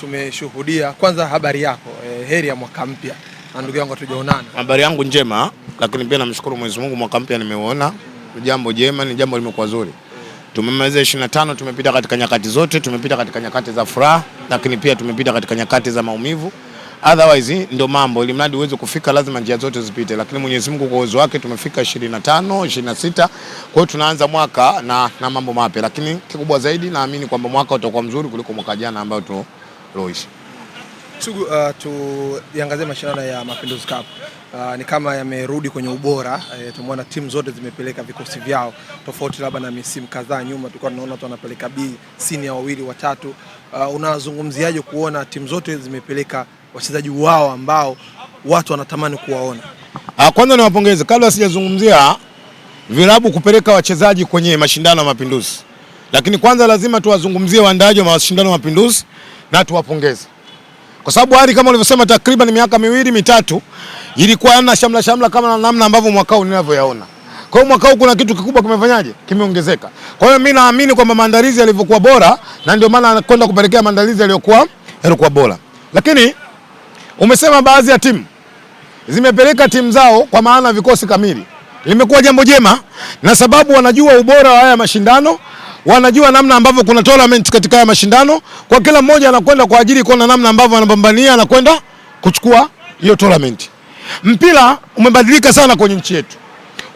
Tumeshuhudia kwanza, habari yako, heri ya mwaka mpya. Ndugu yangu hatujaonana. Habari yangu njema, lakini pia namshukuru Mwenyezi Mungu, mwaka mpya nimeuona. Jambo jema, ni jambo limekuwa zuri. Tumemaliza 25, tumepita katika nyakati zote, tumepita katika nyakati za furaha, lakini pia tumepita katika nyakati za maumivu. Otherwise ndio mambo, ili mradi uweze kufika lazima njia zote zipite, lakini Mwenyezi Mungu kwa uwezo wake tumefika 25, 26. Kwa hiyo tunaanza mwaka na mambo mapya, lakini kikubwa zaidi naamini kwamba mwaka utakuwa mzuri kuliko mwaka jana ambao tuloishi. Sugu, tuangazie mashindano ya Mapinduzi Cup. Ni kama yamerudi kwenye ubora. Tumeona timu zote zimepeleka vikosi vyao, tofauti labda na misimu kadhaa nyuma tulikuwa tunaona watu wanapeleka B senior wawili watatu. Unazungumziaje kuona timu zote zimepeleka wachezaji wao ambao watu wanatamani kuwaona? Kwanza niwapongeze, kabla sijazungumzia vilabu kupeleka wachezaji kwenye mashindano ya Mapinduzi, lakini kwanza lazima tuwazungumzie waandaaji wa mashindano ya Mapinduzi na tuwapongeze. Kwa sababu hali kama ulivyosema takriban miaka 2-3 ilikuwa na shamla kama namna ambavyo mwaka huu ninavyoyaona. Kwa hiyo mwaka huu kuna kitu kikubwa kimefanyaje? Kimeongezeka. Kwa hiyo mimi naamini kwamba maandalizi yalivyokuwa bora na ndio maana anakwenda kupelekea maandalizi yalikuwa bora. Lakini umesema baadhi ya timu zimepeleka timu zao kwa maana vikosi kamili. Limekuwa jambo jema na sababu wanajua ubora wa haya mashindano, wanajua namna ambavyo kuna tournament katika haya mashindano, kwa kila mmoja anakwenda kwa ajili kuna namna ambavyo anapambania anakwenda kuchukua hiyo tournament. Mpira umebadilika sana kwenye nchi yetu.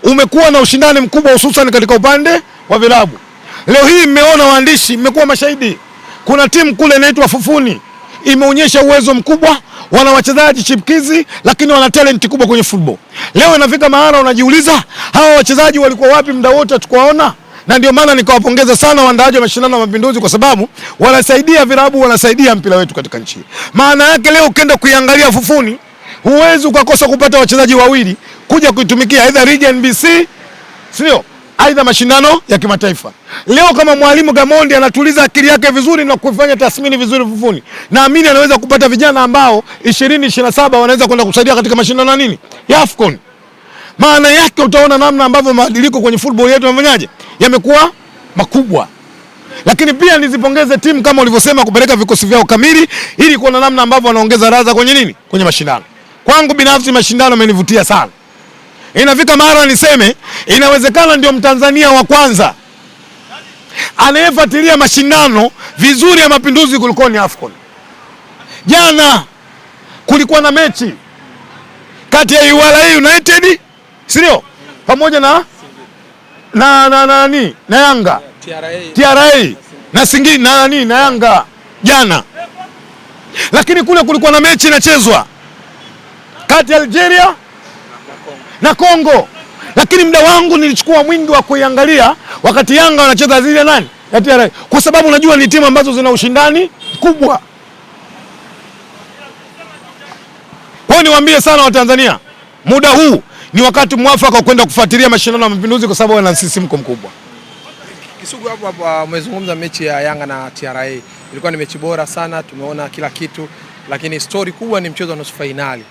Umekuwa na ushindani mkubwa hususan katika upande wa vilabu. Leo hii mmeona waandishi, mmekuwa mashahidi. Kuna timu kule inaitwa Fufuni imeonyesha uwezo mkubwa, wana wachezaji chipkizi lakini wana talent kubwa kwenye football. Leo inafika mahali unajiuliza hawa wachezaji walikuwa wapi muda wote tukawaona? Na ndio maana nikawapongeza sana waandaaji wa mashindano ya Mapinduzi kwa sababu wanasaidia vilabu, wanasaidia mpira wetu katika nchi. Maana yake leo ukienda kuiangalia Fufuni, huwezi ukakosa kupata wachezaji wawili kuja kuitumikia either Region BC, sio? Aidha mashindano ya kimataifa. Leo kama mwalimu Gamondi anatuliza akili yake vizuri na kufanya tathmini vizuri Fufuni, naamini anaweza kupata vijana ambao 2027 wanaweza kwenda kusaidia katika mashindano nini? Ya AFCON. Maana yake utaona namna ambavyo mabadiliko kwenye football yetu yamefanyaje? Yamekuwa makubwa. Lakini pia nizipongeze timu kama ulivyosema kupeleka vikosi vyao kamili ili kuona namna ambavyo wanaongeza ladha kwenye nini? Kwenye mashindano. Kwangu binafsi mashindano yamenivutia sana. Inafika mara niseme inawezekana ndio Mtanzania wa kwanza anayefuatilia mashindano vizuri ya Mapinduzi kuliko ni AFCON. Jana kulikuwa na mechi kati ya URA United, sio? Pamoja na Yanga. TRA na Singida na Yanga jana. Lakini kule kulikuwa na mechi inachezwa kati ya Algeria na Kongo. Lakini muda wangu nilichukua mwingi wa kuiangalia wakati Yanga wanacheza dhidi ya nani? Ya TRA. Kwa sababu najua ni timu ambazo zina ushindani mkubwa. Kwa hiyo niwaambie sana Watanzania, muda huu ni wakati mwafaka wa kwenda kufuatilia mashindano ya Mapinduzi kwa sababu yana msisimko mkubwa. Kisugu, hapo umezungumza mechi ya Yanga na TRA. Ilikuwa ni mechi bora sana, tumeona kila kitu, lakini story kubwa ni mchezo wa nusu finali.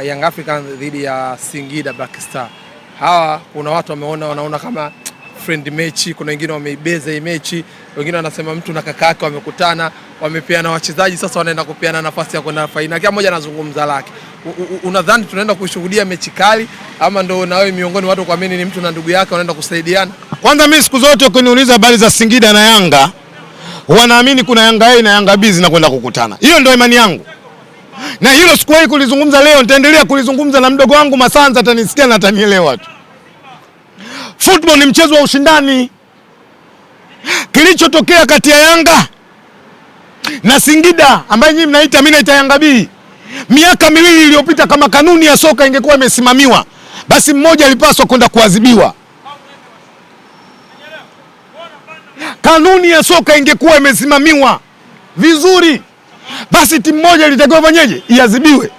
Young Africans dhidi ya Singida Black Star. Hawa kuna watu wanaona kama friend mechi, kuna wengine wameibeza hii mechi, wengine wanasema mtu na kaka yake wamekutana, wamepeana wachezaji, sasa wanaenda kupeana nafasi ya kwenda finali. Kila mmoja anazungumza lake. Unadhani tunaenda kushuhudia mechi kali ama ndo na wewe miongoni watu kuamini ni mtu na ndugu yake wanaenda kusaidiana? Kwanza mimi siku zote ukiniuliza habari za Singida na Yanga, wanaamini kuna Yanga A na Yanga B zinakwenda kukutana. Hiyo ndio imani yangu. Na hilo sikuwahi kulizungumza leo, nitaendelea kulizungumza na mdogo wangu Masanza atanisikia na atanielewa tu. Football ni mchezo wa ushindani. Kilichotokea kati ya Yanga na Singida ambaye nyinyi mnaita, mimi naita Yanga B, miaka 2 iliyopita, kama kanuni ya soka ingekuwa imesimamiwa, basi mmoja alipaswa kwenda kuadhibiwa. Kanuni ya soka ingekuwa imesimamiwa vizuri, basi timu moja ilitakiwa fanyeje? Iadhibiwe.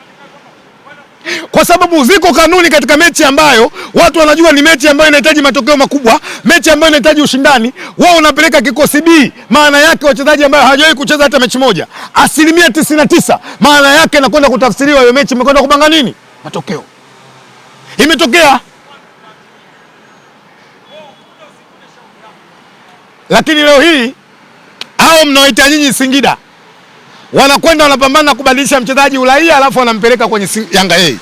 Kwa sababu ziko kanuni katika mechi ambayo watu wanajua ni mechi ambayo inahitaji matokeo makubwa, mechi ambayo inahitaji ushindani, wao unapeleka kikosi B, maana yake wachezaji ambao hawajawahi kucheza hata mechi moja, 99%, maana yake inakwenda kutafsiriwa hiyo mechi imekwenda kupanga nini? Matokeo. Imetokea. Lakini leo hii hao mnaoita nyinyi Singida wanakwenda wanapambana kubadilisha mchezaji uraia alafu wanampeleka kwenye Yanga A.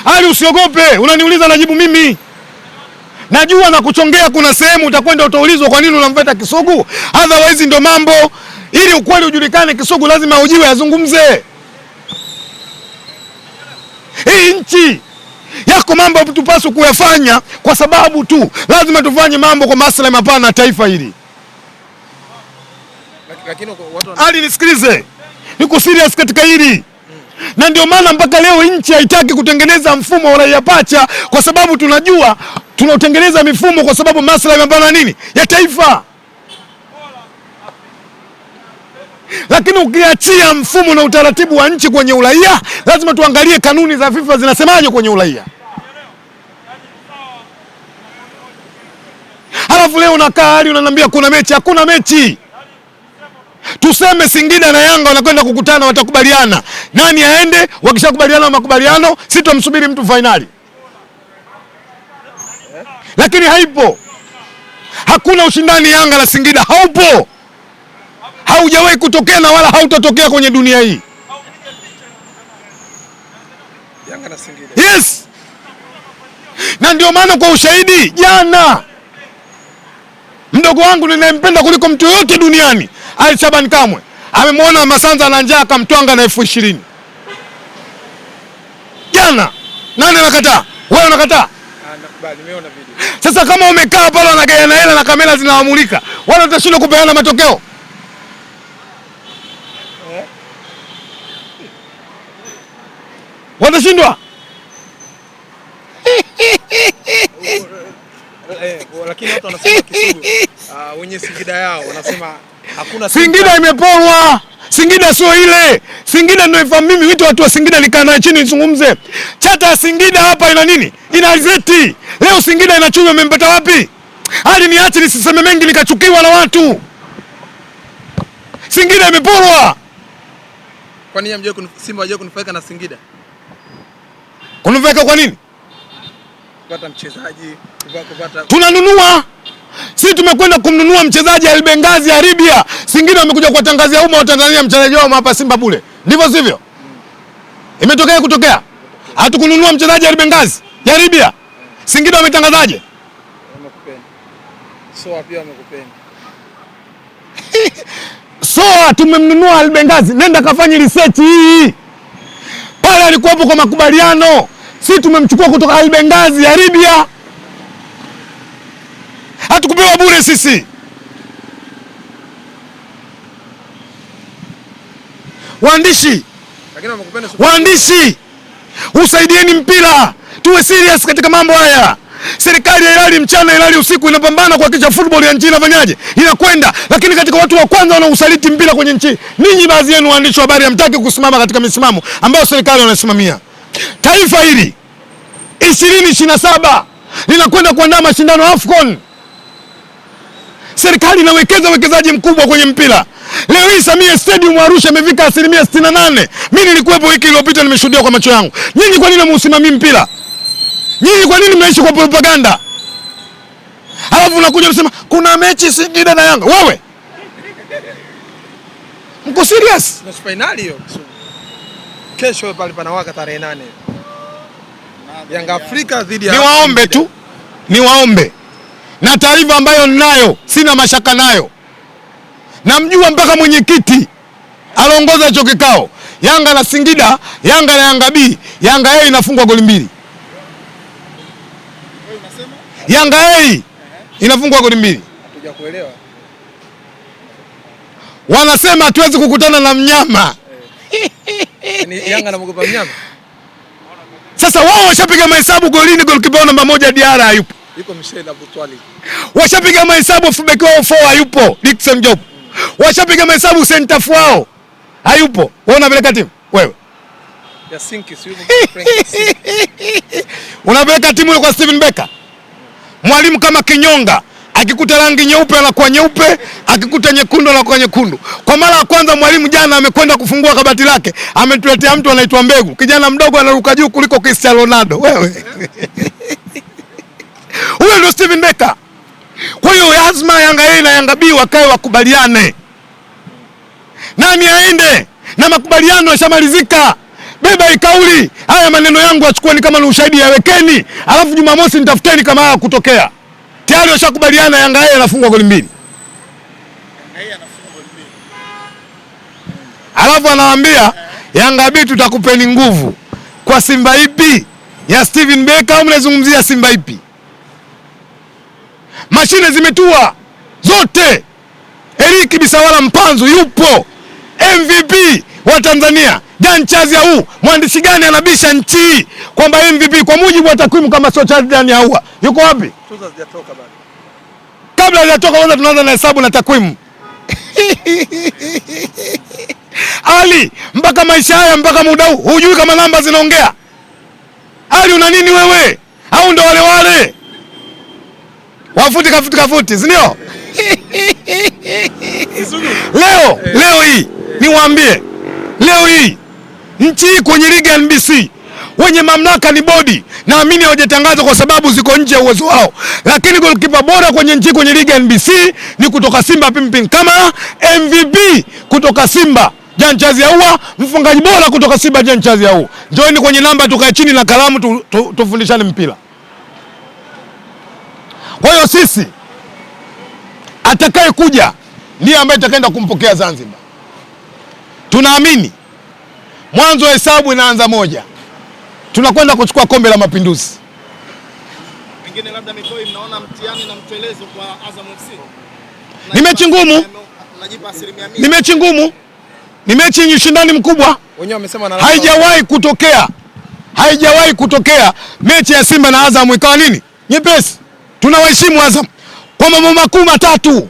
Ali, usiogope, unaniuliza najibu mimi. Najua na kuchongea kuna sehemu utakwenda utaulizwa kwa nini unamveta Kisugu. Otherwise ndio mambo. Ili ukweli ujulikane, Kisugu lazima ujiwe azungumze. Hii nchi yako mambo tupaswa kuyafanya kwa sababu tu lazima tufanye mambo kwa maslahi mapana ya taifa hili. Lakini watu Ali, nisikilize. Niko serious katika hili. Na ndio maana mpaka leo nchi haitaki kutengeneza mfumo wa raia pacha kwa sababu tunajua tunatengeneza mifumo kwa sababu maslahi mapana nini? Ya taifa. Lakini ukiachia mfumo na utaratibu wa nchi kwenye uraia, lazima tuangalie kanuni za FIFA zinasemaje kwenye uraia. Halafu leo unakaa hali unaniambia kuna mechi, hakuna mechi. Tuseme Singida na Yanga wanakwenda kukutana, watakubaliana. Nani aende? Wakishakubaliana makubaliano, sitomsubiri mtu finali. Lakini haipo. Hakuna ushindani Yanga na Singida, haupo. Haujawahi kutokea na wala hautatokea kwenye dunia hii. Yanga na Singida. Yes. Na ndio maana kwa ushahidi jana mdogo wangu ninayempenda kuliko mtu yote duniani, Ali Shaban Kamwe, amemwona Masanza na njaa akamtwanga na 20,000. Jana. Nani anakataa? Wewe unakataa? Nakubali, nimeona video. Sasa kama umekaa pale wanagaiana hela na kamera zinawamulika, wala utashindwa kupeana matokeo? Watashindwa? Lakini watu wanasema Kisugu wenye Singida yao wanasema hakuna Singida imeporwa. Singida sio ile. Singida ndio ifahamu mimi, wito watu wa Singida nikaa naye chini nizungumze. Chata ya Singida hapa ina nini? Ina alizeti. Leo Singida inachuma, umempata wapi? Hadi niache nisiseme mengi nikachukiwa na watu. Singida imeporwa. Kwa nini hamjui Simba hajawahi kunufaika na Singida? Kunufaika kwa nini? Kupata mchezaji, kupata tunanunua. Sisi tumekwenda kumnunua mchezaji Ali Bengazi ya Libya. Singida wamekuja kuwatangazia umma wa Tanzania mchezaji wao hapa Simba bure. Ndivyo sivyo? Imetokea kutokea. Hatukununua mchezaji Ali Bengazi ya Libya. Singida wametangazaje? Wamekupenda. Soa pia wamekupenda. Soa tumemnunua Ali Bengazi. Nenda kafanye research hii. Pale alikuwepo kwa makubaliano. Sisi tumemchukua kutoka Ali Bengazi ya Libya. Hatukupewa bure sisi. Waandishi, usaidieni mpira. Tuwe serious katika mambo haya. Serikali ya ilali mchana ilali usiku inapambana kuhakikisha football ya nchi inafanyaje? Inakwenda. Lakini katika watu wa kwanza wanaosaliti mpira kwenye nchi, ninyi baadhi yenu waandishi wa habari hamtaki kusimama katika misimamo ambayo serikali wanasimamia. Taifa hili 2027 linakwenda kuandaa mashindano AFCON. Serikali inawekeza uwekezaji mkubwa kwenye mpira. Leo hii Samia Stadium Arusha imefika 68%. Mimi nilikuwepo wiki iliyopita, nimeshuhudia kwa macho yangu. Nyinyi kwa nini mnasimamia mpira? Nyinyi kwa nini mnaishi kwa propaganda? Alafu unakuja unasema kuna mechi Singida na Yanga. Wewe mko serious? Nusu finali hiyo. Kesho pale panawaka tarehe 8. Yanga Afrika dhidi ya Niwaombe. Na taarifa ambayo ninayo, sina mashaka nayo. Namjua mpaka mwenyekiti aliongoza hicho kikao. Yanga na Singida, Yanga na Yanga B, Yanga A inafungwa goli 2. Wewe unasema? Yanga A inafungwa goli 2. Hatuja kuelewa. Wanasema hatuwezi kukutana na mnyama. Ni Yanga anaogopa mnyama. Sasa wao washapiga mahesabu golini, goalkeeper namba 1 Diarra hayupo. Yuko Michel Abutwali. Washapiga mahesabu fullback wao 4 hayupo, Dickson Job. Washapiga mahesabu center wao hayupo. Wewe unapeleka timu? Wewe. Ya Sinki si yuko Frank. Unapeleka timu ile kwa Steven Becker. Mwalimu kama kinyonga, akikuta rangi nyeupe anakuwa nyeupe, akikuta nyekundu anakuwa nyekundu. Kwa mara ya kwanza mwalimu jana amekwenda kufungua kabati lake, ametuletea mtu anaitwa Mbegu. Kijana mdogo anaruka juu kuliko Cristiano Ronaldo. Wewe. Huyo ndio Steven Becker. Kwa hiyo lazima Yanga A na Yanga B wakae wakubaliane. Nani aende? Na makubaliano yashamalizika. Beba ikauli. Haya maneno yangu achukueni kama ni ushahidi, yawekeni. Alafu Jumamosi nitafuteni kama haya kutokea. Tayari washakubaliana Yanga yeye anafungwa goli 2. Alafu anawaambia Yanga B tutakupeni nguvu. Kwa Simba ipi? Ya Steven Becker au mnazungumzia Simba ipi? Mashine zimetua zote. Eric Bisawala Mpanzu yupo. MVP wa Tanzania. Jan Chazi huu mwandishi gani anabisha nchi kwamba MVP kwa mujibu wa takwimu kama sio Charles Ahoua? Yuko wapi? Tuzo hazijatoka bado. Kabla hajatoka kwanza tunaanza na hesabu na takwimu. Ali, mpaka maisha haya mpaka muda huu hujui kama namba zinaongea? Ali una nini wewe? Au ndo wale wafuti kafuti, si ndio? Leo hii niwaambie, leo hii nchi hii kwenye ligi ya NBC wenye mamlaka ni bodi, naamini hawajatangaza kwa sababu ziko nje ya uwezo wao, lakini goalkeeper bora kwenye nchi kwenye ligi ya NBC ni kutoka Simba Pimpin kama MVP kutoka Simba Jan Chazi Ahoua, mfungaji bora kutoka Simba Jan Chazi Ahoua. Njooni kwenye namba tukae chini na kalamu tufundishane mpira. Kwa hiyo sisi atakaye kuja ndiye ambaye atakaenda kumpokea Zanzibar. Tunaamini mwanzo hesabu inaanza moja. Tunakwenda kuchukua kombe la Mapinduzi. Pengine labda Mikoi mnaona mtihani na mtelezo kwa Azam FC. Ni mechi ngumu. Unajipa 100%. Ni mechi ngumu. Ni mechi yenye ushindani mkubwa. Wenyewe wamesema na haijawahi kutokea mechi ya Simba na Azam ikawa nini? Nyepesi. Tunawaheshimu Azam kwa mambo makuu matatu.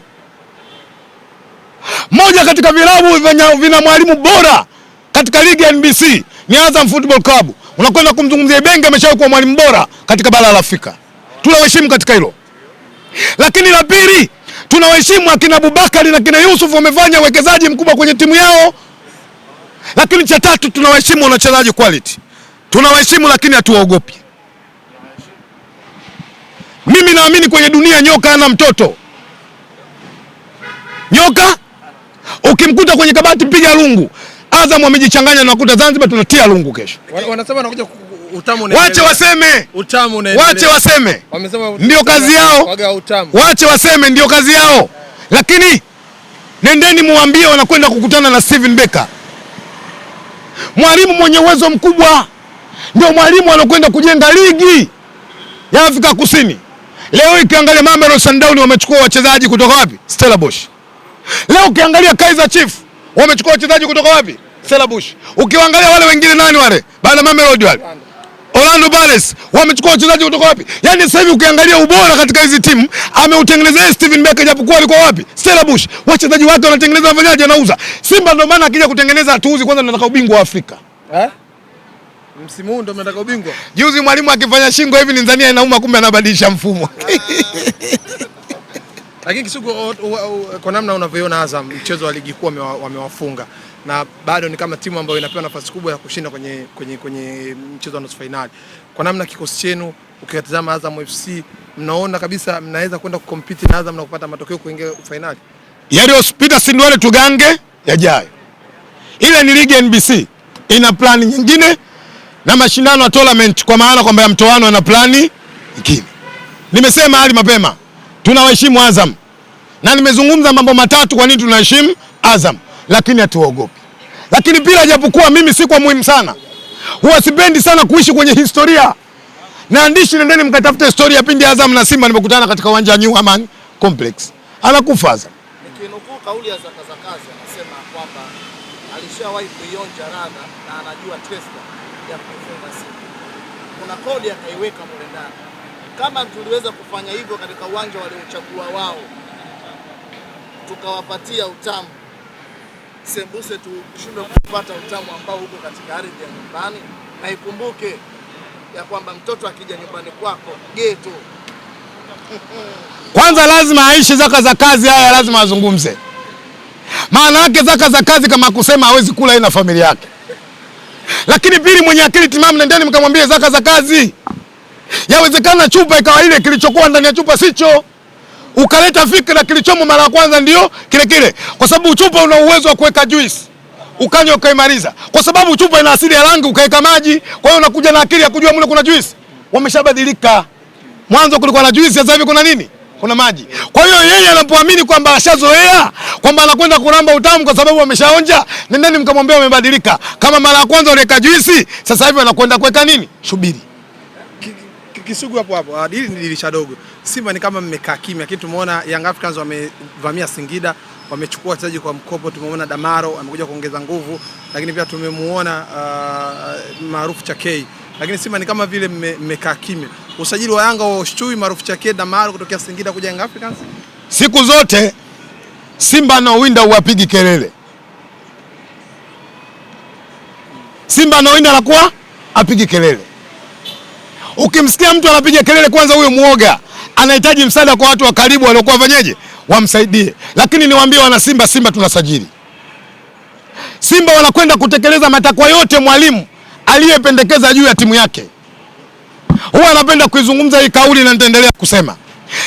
Moja katika vilabu vina mwalimu bora katika ligi ya NBC ni Azam Football Club. Unakwenda kumzungumzia Ibenge, ameshawahi kuwa mwalimu bora katika bara la Afrika. Tunawaheshimu katika hilo. Lakini la pili, tunawaheshimu akina Abubakari na kina Yusuf, wamefanya uwekezaji mkubwa kwenye timu yao. Lakini cha tatu, tunawaheshimu wachezaji quality. Tunawaheshimu lakini hatuwaogopi. Mimi naamini kwenye dunia nyoka hana mtoto. Nyoka ukimkuta kwenye kabati piga lungu. Azam wamejichanganya na wakuta Zanzibar tunatia lungu kesho. Wanasema wanakuja utamu na wache waseme. Utamu na wache waseme. Wamesema ndio kazi yao. Wache waseme ndio kazi yao. Lakini nendeni muambie wanakwenda kukutana na Steven Becker. Mwalimu mwenye uwezo mkubwa. Ndio mwalimu anakwenda kujenga ligi ya Afrika Kusini. Leo ukiangalia Mamelodi Sundowns wamechukua wachezaji kutoka wapi? Stellenbosch. Leo ukiangalia Kaizer Chiefs wamechukua wachezaji kutoka wapi? Stellenbosch. Ukiangalia wale wengine nani wale? Baada Mamelodi wale. Orlando Pirates wamechukua wachezaji kutoka wapi? Yaani sasa hivi ukiangalia ubora katika hizi timu ameutengenezea Steven Becker, japokuwa alikuwa wapi? Stellenbosch. Wachezaji wake wanatengeneza, wafanyaje? Anauza. Simba ndio maana akija kutengeneza hatuuzi, kwanza tunataka ubingwa wa Afrika. Msimu huu ndio mnataka ubingwa. Juzi mwalimu akifanya shingo hivi Tanzania inauma, kumbe anabadilisha mfumo. Lakini Kisugu, kwa namna unavyoona Azam mchezo wa ligi kuu wamewafunga na bado ni kama timu ambayo inapewa nafasi kubwa ya kushinda kwenye mchezo wa nusu finali. Kwa namna kikosi chenu ukitazama Azam FC, mnaona kabisa mnaweza kwenda kucompete na Azam na kupata matokeo kuingia finali? Yaliyopita si ndio tugange yajayo. Ile ni ligi NBC. Ina plani nyingine na mashindano ya tournament, kwa maana kwamba ya mtoano na plani nyingine. Nimesema hali mapema, tunawaheshimu Azam. Na nimezungumza mambo matatu kwa nini tunaheshimu Azam, lakini hatuogopi. Lakini pia japokuwa mimi si kwa muhimu sana. Huwa sipendi sana kuishi kwenye historia. Naandishi, nendeni mkatafuta historia pindi Azam na Simba nimekutana katika uwanja wa New Aman Complex. Anakufa Azam. Nikinukuu kauli ya Zakazi anasema kwamba alishawahi kuionja radha na anajua testa ya kufunga Simba. Kuna kodi akaiweka mule ndani. Kama tuliweza kufanya hivyo katika uwanja waliochagua wao, tukawapatia utamu, sembuse tushindwe kupata utamu ambao uko katika ardhi ya nyumbani. Na ikumbuke ya kwamba mtoto akija nyumbani kwako geto. Kwanza lazima aishi Zakazi, haya lazima azungumze. Maana yake Zakazi kama kusema hawezi kula yeye na familia yake. Lakini pili, mwenye akili timamu nendeni mkamwambie Zakazi, yawezekana chupa ikawa ile kilichokuwa ndani ya chupa sicho. ukaleta fikra kilichomo mara ya kwanza ndio kile kile, kwa sababu chupa una uwezo wa kuweka juice ukanywa ukaimaliza, kwa sababu chupa ina asili ya rangi ukaweka maji. Kwa hiyo unakuja na akili ya kujua mle kuna juice. Wameshabadilika, mwanzo kulikuwa na juice, sasa hivi kuna nini? Kuna maji. Kwa hiyo yeye anapoamini kwamba ashazoea kwamba anakwenda kuramba utamu kwa sababu ameshaonja, nendeni mkamwambia umebadilika. Kama mara ya kwanza unaweka juice, sasa hivi anakwenda kuweka nini? Shubiri. Kisugu hapo hili ni dirisha dogo. Simba ni kama mmekaa kimya, lakini tumeona Young Africans wamevamia Singida, wamechukua wachezaji kwa mkopo. Tumeona Damaro amekuja kuongeza nguvu, lakini pia tumemuona maarufu Chakei. Lakini Simba ni kama vile mmekaa kimya. Usajili wa Yanga wa ushtui maarufu Chakei, Damaro kutokea Singida kuja Young Africans. Siku zote Simba anaowinda huwapigi kelele. Simba anaowinda anakuwa apigi kelele. Ukimsikia mtu anapiga kelele, kwanza huyo muoga, anahitaji msaada kwa watu wa karibu waliokuwa fanyeje, wamsaidie. Lakini niwaambie wana Simba, Simba tunasajili. Simba wanakwenda kutekeleza matakwa yote mwalimu aliyependekeza juu ya timu yake. Huwa anapenda kuizungumza hii kauli na nitaendelea kusema.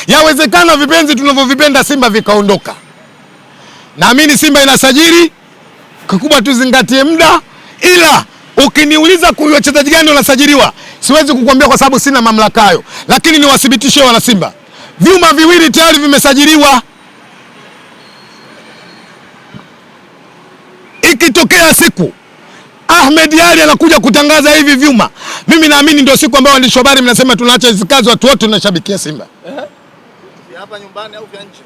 Yawezekana vipenzi tunavyovipenda Simba vikaondoka. Naamini Simba inasajili, kikubwa tuzingatie muda, ila ukiniuliza kwa wachezaji gani wanasajiliwa, siwezi kukuambia kwa sababu sina mamlaka hayo, lakini niwathibitishie wana Simba. Vyuma viwili tayari vimesajiliwa. Ikitokea siku Ahmed Ally anakuja kutangaza hivi vyuma, mimi naamini ndio siku ambayo waandishi habari mnasema tunaacha hizo kazi, watu wote tunashabikia Simba. Hapa nyumbani au vya nje?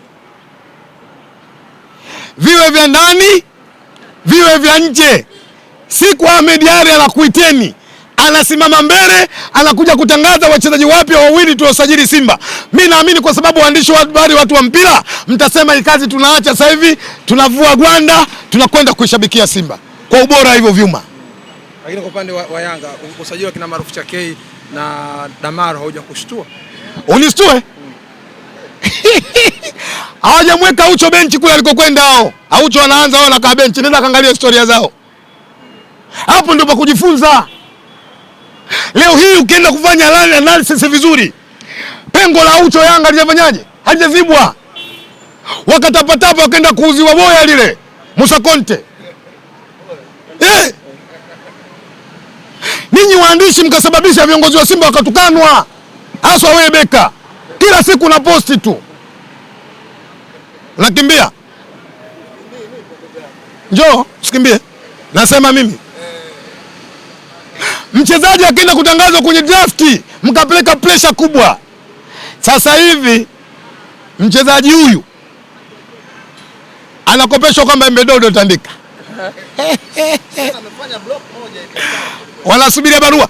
Viwe vya ndani, viwe vya nje. Siku Ahmed Ally anakuiteni, anasimama mbele, anakuja kutangaza wachezaji wapya wawili tuosajili Simba. Mimi naamini kwa sababu waandishi wa habari, watu wa mpira, mtasema hii kazi tunaacha sasa hivi, tunavua gwanda, tunakwenda kuishabikia Simba kwa ubora hivyo vyuma. Lakini kwa upande wa Yanga usajili wa kina maarufu Chakei na Damaro hauja kushtua? Unistue? Hawajamweka Aucho benchi kule alikokwenda hao. Aucho anaanza wao anakaa benchi, nenda kaangalia historia zao. Hapo ndipo kujifunza. Leo hii ukienda kufanya analysis vizuri, pengo la Aucho Yanga halijafanyaje? Halijazibwa. Wakatapatapa wakaenda kuuziwa boya lile Musa Conte. Ninyi waandishi mkasababisha viongozi wa Simba wakatukanwa. Haswa wewe Beka. Kila siku na posti tu. Unakimbia? Njoo, usikimbie. Nasema mimi. Mchezaji akienda kutangazwa kwenye drafti, mkapeleka pressure kubwa. Sasa hivi mchezaji huyu anakopeshwa kwamba Mbedodo tandika. Amefanya block moja hivi. Wanasubiria barua.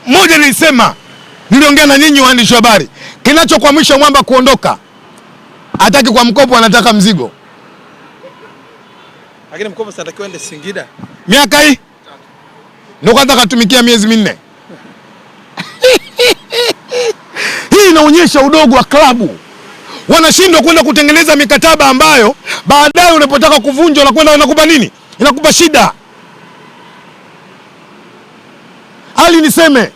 Moja nilisema, niliongea na nyinyi waandishi wa habari. Kinachokwamisha mwamba kuondoka, hataki kwa mkopo, anataka mzigo. Lakini mkopo sasa atakiwa ende Singida. Miaka hii ndio kwanza katumikia miezi 4. Hii inaonyesha udogo wa klabu. Wanashindwa kwenda kutengeneza mikataba ambayo baadaye unapotaka kuvunja unakwenda unakupa nini? Inakupa shida. Hali niseme,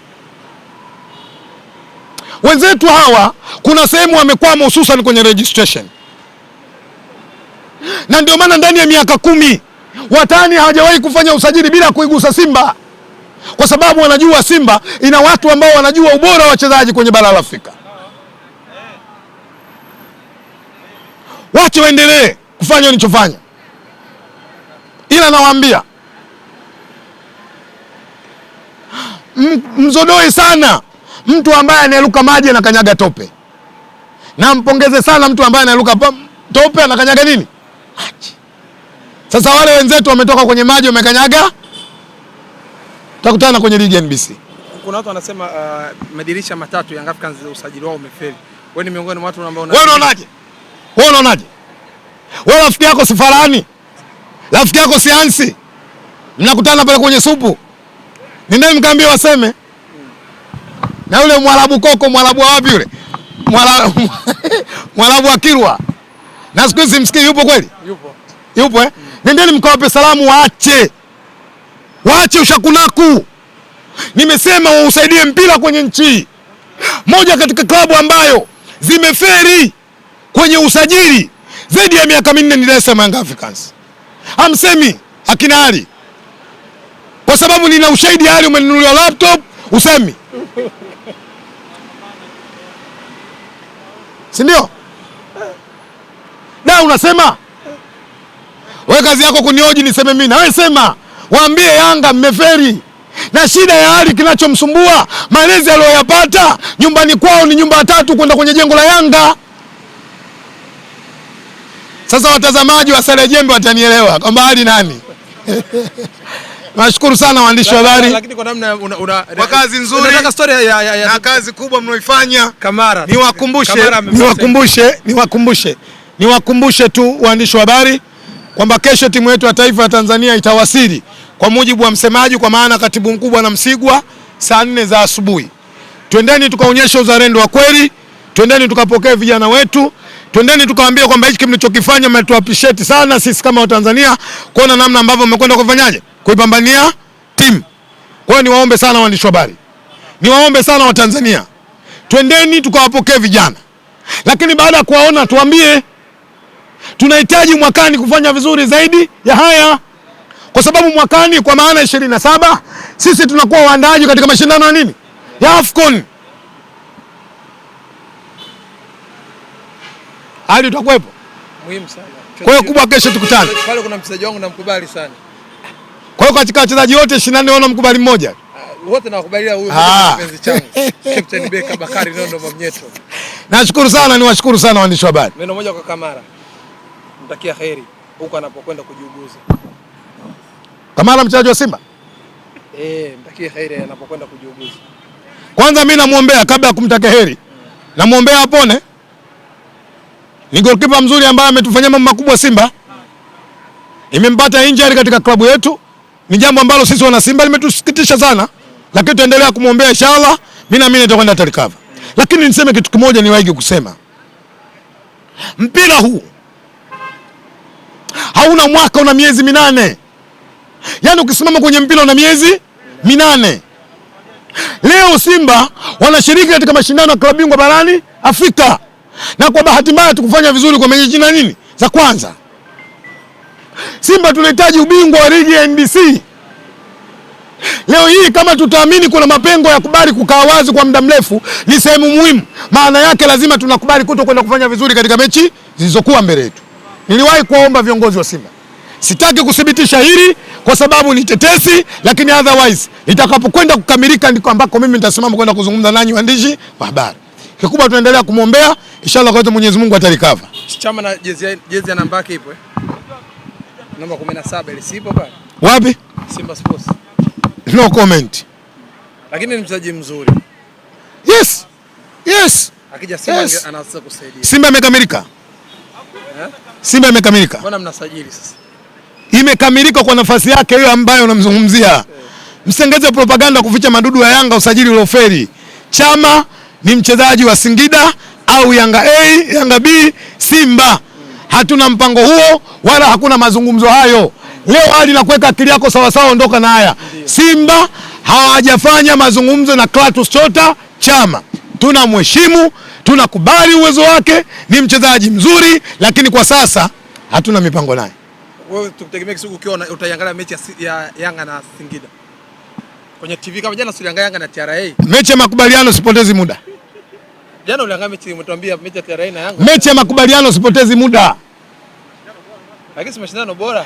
wenzetu hawa kuna sehemu wamekwama, hususan kwenye registration. Na ndio maana ndani ya miaka 10 watani hawajawahi kufanya usajili bila kuigusa Simba, kwa sababu wanajua Simba ina watu ambao wanajua ubora wa wachezaji kwenye bara la Afrika. Wache waendelee kufanya walichofanya, ila nawaambia mzodoi sana mtu ambaye anaeluka maji na kanyaga tope. Na mpongeze sana mtu ambaye anaeluka tope na kanyaga nini? Maji. Sasa wale wenzetu wametoka kwenye maji wamekanyaga, tutakutana kwenye ligi ya NBC. Kuna watu wanasema madirisha matatu Young Africans usajili wao umefeli. Wewe ni miongoni mwa watu ambao wewe unaonaje? Wewe unaonaje? Wewe rafiki yako si Farani? Rafiki yako si Ansi? Mnakutana pale kwenye supu. Nendeni mkaambie waseme. Na yule Mwarabu Koko, Mwarabu wapi yule? Mwarabu wa Kirwa. Na siku hizi msikii yupo kweli? Yupo eh? Nendeni mkawape salamu waache. Waache ushakunaku. Nimesema usaidie mpira kwenye nchi. Moja katika klabu ambayo zimeferi kwenye usajili zaidi ya miaka 4 ni Dar es Salaam Young Africans. Hamsemi akina Ali. Kwa sababu nina ushahidi Ali umenunuliwa laptop, usemi. Si ndio? Na unasema wewe kazi yako kunioji niseme mimi. Na wewe sema, waambie Yanga mmeferi. Na shida ya Ali kinachomsumbua, malezi aliyoyapata nyumbani kwao ni nyumba 3 kwenda kwenye jengo la Yanga. Sasa watazamaji wa Sele Jembe watanielewa kwamba Ali nani. Nashukuru sana waandishi wa habari. Lakini kwa namna kwa kazi nzuri. Nataka story na kazi kubwa mnaoifanya. Kamara. Niwakumbushe tu waandishi wa habari kwamba kesho timu yetu ya taifa ya Tanzania itawasili kwa mujibu wa msemaji, kwa maana katibu mkubwa na Msigwa, saa 4 za asubuhi. Twendeni tukaonyesha uzalendo wa kweli, twendeni tukapokea vijana wetu, twendeni tukawaambia kwamba hichi mlichokifanya mmetu appreciate sana sisi kama Watanzania, kuona namna ambavyo mmekwenda kufanyaje kuipambania timu. Kwa hiyo niwaombe sana waandishi wa habari, niwaombe sana Watanzania, twendeni tukawapokea vijana, lakini baada ya kuwaona tuambie tunahitaji mwakani kufanya vizuri zaidi ya haya, kwa sababu mwakani kwa maana 27 sisi tunakuwa waandaaji katika mashindano ya nini ya AFCON. Hali utakuwepo muhimu sana. Kwa hiyo kubwa kesho tukutane. Pale kuna mchezaji wangu namkubali sana. Kwa hiyo katika wachezaji wote 24 wana mkubali mmoja. Wote nawakubalia huyu mpenzi changu. Captain Beka Bakari Nondo Mwamnyeto. Nashukuru sana, niwashukuru sana waandishi wa habari. Neno moja kwa Kamara. Mtakia heri huko anapokwenda kujiuguza. Kamara mchezaji wa Simba? Mtakia heri anapokwenda kujiuguza. Kwanza mimi namuombea kabla ya kumtakia heri. Namuombea apone. Ni goalkeeper mzuri ambaye ametufanyia mambo makubwa Simba. Imempata injury katika klabu yetu. Ni jambo ambalo sisi wana Simba limetusikitisha sana. Lakini tuendelea kumuombea inshallah. Mimi naamini atakwenda atarikava. Lakini niseme kitu kimoja, niwahi kusema. Mpira huu hauna mwaka, una miezi 8. Yaani ukisimama kwenye mpira una miezi 8. Leo Simba wanashiriki katika mashindano ya klabu bingwa barani Afrika. Na kwa bahati mbaya tukufanya vizuri kwa mechi na nini za kwanza. Simba tunahitaji ubingwa wa ligi ya NBC. Leo hii kama tutaamini kuna mapengo ya kubali kukaa wazi kwa muda mrefu ni sehemu muhimu, maana yake lazima tunakubali kutokwenda kufanya vizuri katika mechi zilizokuwa mbele yetu. Niliwahi kuwaomba viongozi wa Simba, sitaki kuthibitisha hili kwa sababu ni tetesi, lakini otherwise itakapokwenda kukamilika ndiko ambako mimi nitasimama kwenda kuzungumza nanyi waandishi wa habari. Kikubwa tunaendelea kumwombea, inshallah kwa Mwenyezi Mungu atalikaza. Chama na jezi ya namba yake ipo namba 17 ile sipo pale. Wapi? Simba Sports. No comment. Lakini ni mchezaji mzuri. Yes. Akija Simba anaweza kusaidia. Simba imekamilika. Simba imekamilika. Mbona mnasajili sasa? Imekamilika kwa nafasi yake hiyo ambayo unamzungumzia. Msengeze propaganda kuficha madudu ya Yanga usajili uliofeli. Chama ni mchezaji wa Singida au Yanga A, Yanga B, Simba. Hatuna mpango huo wala hakuna mazungumzo hayo. Leo hadi na kuweka akili yako sawa sawa, ondoka na haya. Simba hawajafanya mazungumzo na Clatous Chota Chama. Tunamheshimu, tunakubali uwezo wake, ni mchezaji mzuri, lakini kwa sasa hatuna mipango naye. Wewe tukutegemea Kisugu ukiona utaangalia mechi ya Yanga na Singida kwenye TV kama jana uliangalia Yanga na TRA. Mechi ya makubaliano, sipotezi muda. Jana uliangalia mechi, umetuambia mechi ya TRA na Yanga. Mechi ya makubaliano, sipotezi muda. Lakini si mashindano bora.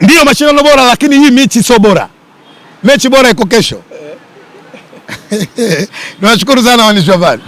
Ndio mashindano bora, lakini hii mechi sio bora. Mechi bora iko kesho. Nawashukuru sana waandishi wa habari.